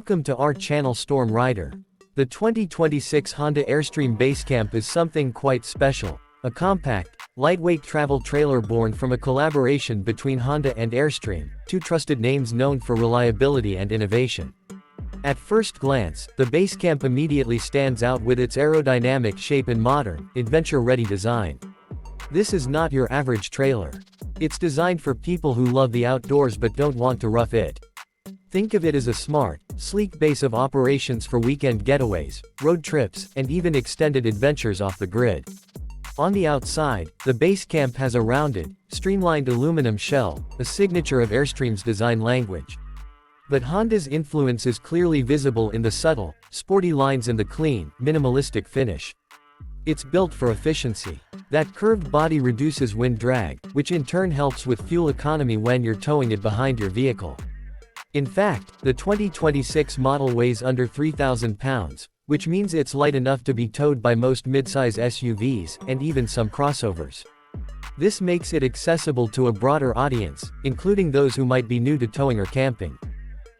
Welcome to our channel Storm Rider. The 2026 Honda Airstream Basecamp is something quite special. A compact, lightweight travel trailer born from a collaboration between Honda and Airstream, two trusted names known for reliability and innovation. At first glance, the Basecamp immediately stands out with its aerodynamic shape and modern, adventure-ready design. This is not your average trailer. It's designed for people who love the outdoors but don't want to rough it. Think of it as a smart, sleek base of operations for weekend getaways, road trips, and even extended adventures off the grid. On the outside, the Basecamp has a rounded, streamlined aluminum shell, a signature of Airstream's design language. But Honda's influence is clearly visible in the subtle, sporty lines and the clean, minimalistic finish. It's built for efficiency. That curved body reduces wind drag, which in turn helps with fuel economy when you're towing it behind your vehicle. In fact, the 2026 model weighs under 3,000 pounds, which means it's light enough to be towed by most midsize SUVs, and even some crossovers. This makes it accessible to a broader audience, including those who might be new to towing or camping.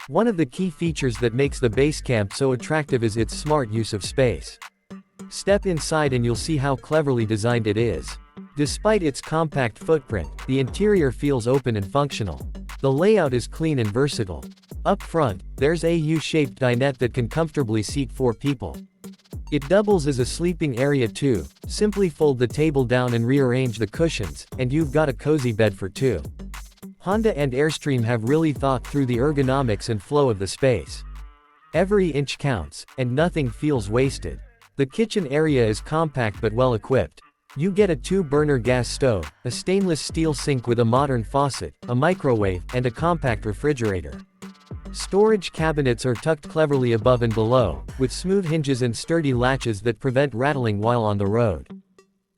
One of the key features that makes the Basecamp so attractive is its smart use of space. Step inside and you'll see how cleverly designed it is. Despite its compact footprint, the interior feels open and functional. The layout is clean and versatile. Up front, there's a U-shaped dinette that can comfortably seat 4 people. It doubles as a sleeping area too. Simply fold the table down and rearrange the cushions, and you've got a cozy bed for 2. Honda and Airstream have really thought through the ergonomics and flow of the space. Every inch counts, and nothing feels wasted. The kitchen area is compact but well equipped. You get a 2-burner gas stove, a stainless steel sink with a modern faucet, a microwave, and a compact refrigerator. Storage cabinets are tucked cleverly above and below, with smooth hinges and sturdy latches that prevent rattling while on the road.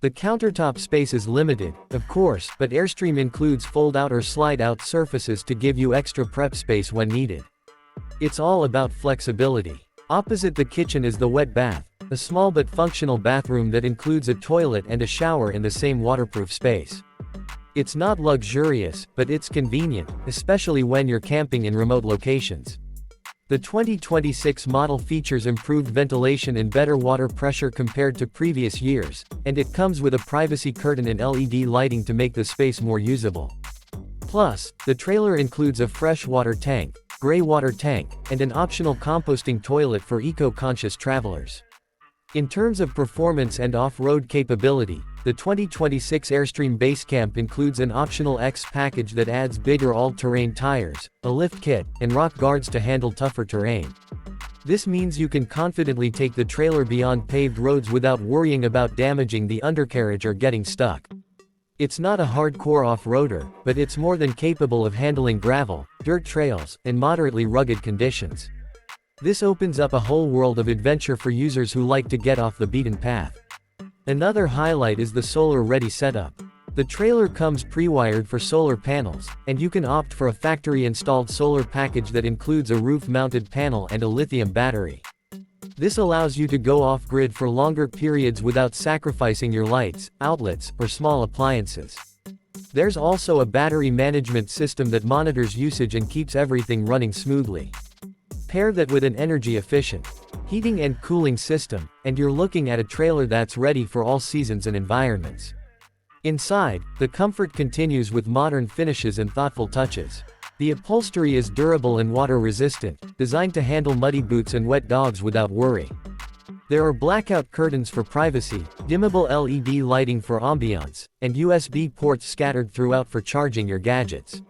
The countertop space is limited, of course, but Airstream includes fold-out or slide-out surfaces to give you extra prep space when needed. It's all about flexibility. Opposite the kitchen is the wet bath, a small but functional bathroom that includes a toilet and a shower in the same waterproof space. It's not luxurious, but it's convenient, especially when you're camping in remote locations. The 2026 model features improved ventilation and better water pressure compared to previous years, and it comes with a privacy curtain and LED lighting to make the space more usable. Plus, the trailer includes a freshwater tank, gray water tank, and an optional composting toilet for eco-conscious travelers. In terms of performance and off-road capability, the 2026 Airstream Basecamp includes an optional X package that adds bigger all-terrain tires, a lift kit, and rock guards to handle tougher terrain. This means you can confidently take the trailer beyond paved roads without worrying about damaging the undercarriage or getting stuck. It's not a hardcore off-roader, but it's more than capable of handling gravel, dirt trails, and moderately rugged conditions. This opens up a whole world of adventure for users who like to get off the beaten path. Another highlight is the solar-ready setup. The trailer comes pre-wired for solar panels, and you can opt for a factory-installed solar package that includes a roof-mounted panel and a lithium battery. This allows you to go off-grid for longer periods without sacrificing your lights, outlets, or small appliances. There's also a battery management system that monitors usage and keeps everything running smoothly. Pair that with an energy-efficient heating and cooling system, and you're looking at a trailer that's ready for all seasons and environments. Inside, the comfort continues with modern finishes and thoughtful touches. The upholstery is durable and water-resistant, designed to handle muddy boots and wet dogs without worry. There are blackout curtains for privacy, dimmable LED lighting for ambiance, and USB ports scattered throughout for charging your gadgets.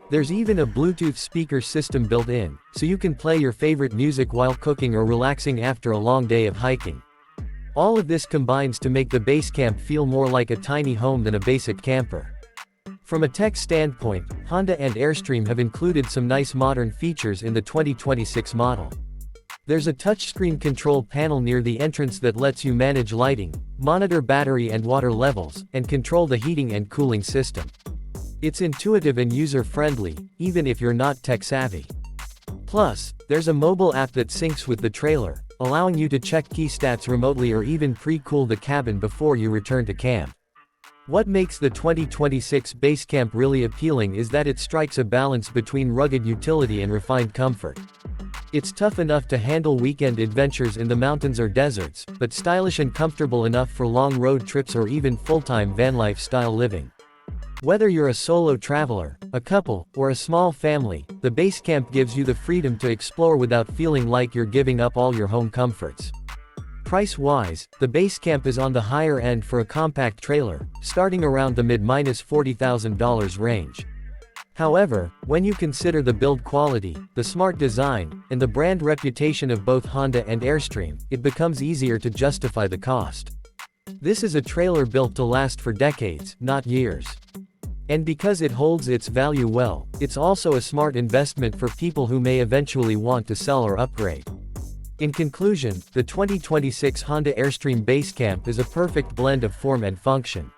There's even a Bluetooth speaker system built in, so you can play your favorite music while cooking or relaxing after a long day of hiking. All of this combines to make the Basecamp feel more like a tiny home than a basic camper. From a tech standpoint, Honda and Airstream have included some nice modern features in the 2026 model. There's a touchscreen control panel near the entrance that lets you manage lighting, monitor battery and water levels, and control the heating and cooling system. It's intuitive and user-friendly, even if you're not tech-savvy. Plus, there's a mobile app that syncs with the trailer, allowing you to check key stats remotely or even pre-cool the cabin before you return to camp. What makes the 2026 Basecamp really appealing is that it strikes a balance between rugged utility and refined comfort. It's tough enough to handle weekend adventures in the mountains or deserts, but stylish and comfortable enough for long road trips or even full-time van life style living. Whether you're a solo traveler, a couple, or a small family, the Basecamp gives you the freedom to explore without feeling like you're giving up all your home comforts. Price-wise, the Basecamp is on the higher end for a compact trailer, starting around the mid-$40,000 range. However, when you consider the build quality, the smart design, and the brand reputation of both Honda and Airstream, it becomes easier to justify the cost. This is a trailer built to last for decades, not years. And because it holds its value well, it's also a smart investment for people who may eventually want to sell or upgrade. In conclusion, the 2026 Honda Airstream Basecamp is a perfect blend of form and function.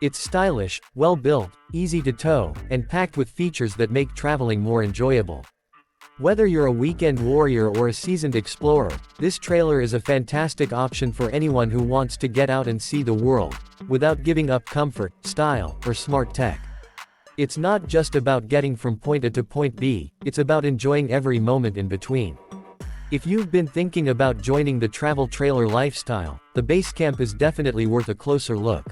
It's stylish, well-built, easy to tow, and packed with features that make traveling more enjoyable. Whether you're a weekend warrior or a seasoned explorer, this trailer is a fantastic option for anyone who wants to get out and see the world, without giving up comfort, style, or smart tech. It's not just about getting from point A to point B, it's about enjoying every moment in between. If you've been thinking about joining the travel trailer lifestyle, the Basecamp is definitely worth a closer look.